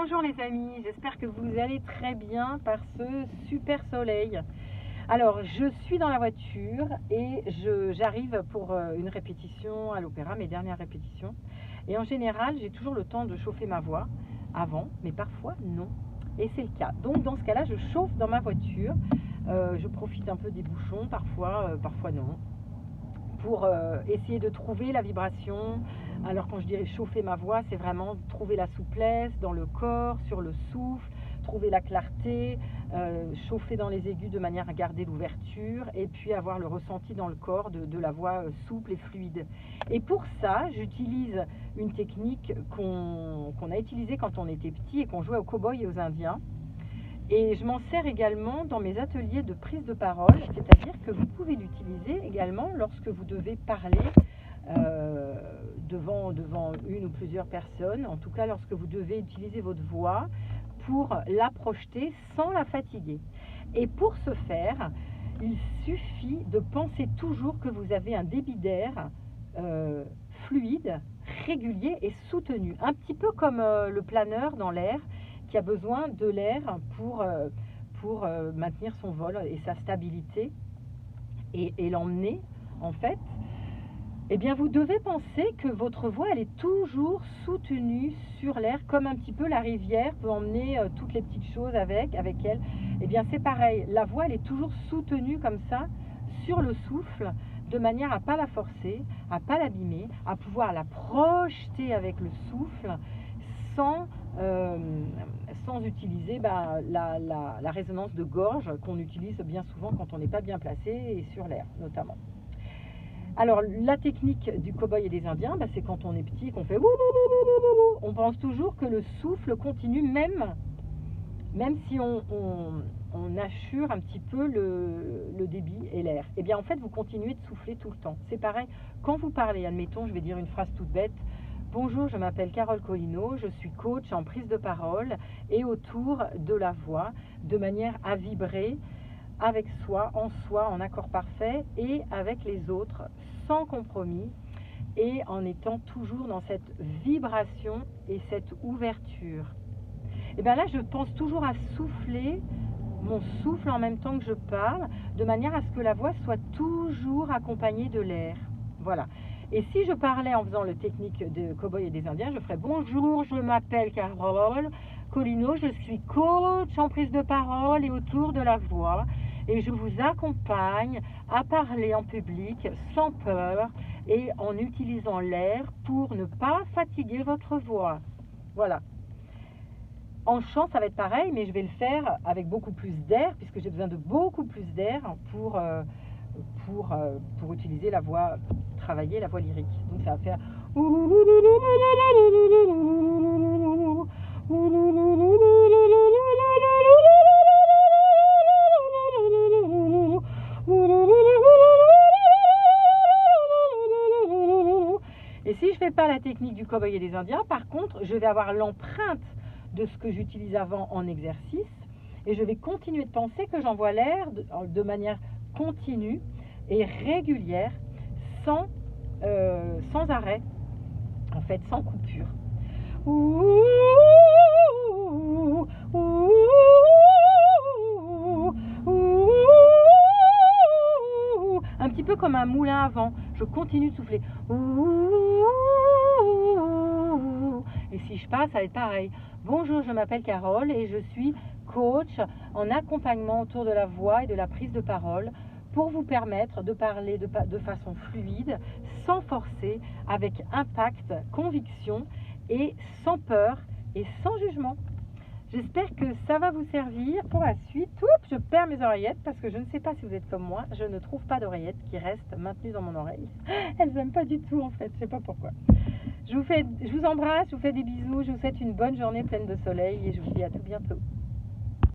Bonjour les amis, j'espère que vous allez très bien par ce super soleil. Alors je suis dans la voiture et j'arrive pour une répétition à l'opéra, mes dernières répétitions. Et en général j'ai toujours le temps de chauffer ma voix avant, mais parfois non. Et c'est le cas. Donc dans ce cas-là je chauffe dans ma voiture, je profite un peu des bouchons, parfois non, pour essayer de trouver la vibration. Alors quand je dirais chauffer ma voix, c'est vraiment trouver la souplesse dans le corps, sur le souffle, trouver la clarté, chauffer dans les aigus de manière à garder l'ouverture et puis avoir le ressenti dans le corps de la voix souple et fluide. Et pour ça, j'utilise une technique qu'on a utilisée quand on était petit et qu'on jouait aux cow-boys et aux indiens. Et je m'en sers également dans mes ateliers de prise de parole, c'est-à-dire que vous pouvez l'utiliser également lorsque vous devez parler devant une ou plusieurs personnes, en tout cas lorsque vous devez utiliser votre voix pour la projeter sans la fatiguer. Et pour ce faire, il suffit de penser toujours que vous avez un débit d'air fluide, régulier et soutenu, un petit peu comme le planeur dans l'air qui a besoin de l'air pour maintenir son vol et sa stabilité et l'emmener en fait. Eh bien vous devez penser que votre voix elle est toujours soutenue sur l'air, comme un petit peu la rivière peut emmener toutes les petites choses avec elle. Eh bien c'est pareil, la voix elle est toujours soutenue comme ça sur le souffle, de manière à ne pas la forcer, à ne pas l'abîmer, à pouvoir la projeter avec le souffle sans utiliser la résonance de gorge qu'on utilise bien souvent quand on n'est pas bien placé et sur l'air notamment. Alors la technique du cow-boy et des indiens, c'est quand on est petit qu'on fait on pense toujours que le souffle continue même si on assure un petit peu le débit et l'air. Et bien en fait vous continuez de souffler tout le temps. C'est pareil quand vous parlez, admettons je vais dire une phrase toute bête. Bonjour, je m'appelle Carole Collineau, je suis coach en prise de parole et autour de la voix, de manière à vibrer avec soi, en accord parfait et avec les autres, sans compromis et en étant toujours dans cette vibration et cette ouverture. Et bien là, je pense toujours à souffler mon souffle en même temps que je parle, de manière à ce que la voix soit toujours accompagnée de l'air. Voilà. Et si je parlais en faisant le technique de cow-boy et des indiens, je ferais bonjour, je m'appelle Carole Collineau, je suis coach en prise de parole et autour de la voix et je vous accompagne à parler en public sans peur et en utilisant l'air pour ne pas fatiguer votre voix. Voilà. En chant, ça va être pareil, mais je vais le faire avec beaucoup plus d'air puisque j'ai besoin de beaucoup plus d'air pour utiliser la voix, travailler la voix lyrique. Donc ça va faire et si je fais pas la technique du cow-boy et des indiens, par contre, je vais avoir l'empreinte de ce que j'utilise avant en exercice et je vais continuer de penser que j'envoie l'air de manière continue et régulière, sans arrêt, en fait, sans coupure. Un petit peu comme un moulin à vent, je continue de souffler. Et si je passe, ça va être pareil. Bonjour, je m'appelle Carole et je suis coach en accompagnement autour de la voix et de la prise de parole pour vous permettre de parler de façon fluide, sans forcer, avec impact, conviction et sans peur et sans jugement. J'espère que ça va vous servir pour la suite. Oups, je perds mes oreillettes parce que je ne sais pas si vous êtes comme moi, je ne trouve pas d'oreillettes qui restent maintenues dans mon oreille. Elles n'aiment pas du tout en fait, je ne sais pas pourquoi. Je vous embrasse, je vous fais des bisous, je vous souhaite une bonne journée pleine de soleil et je vous dis à tout bientôt.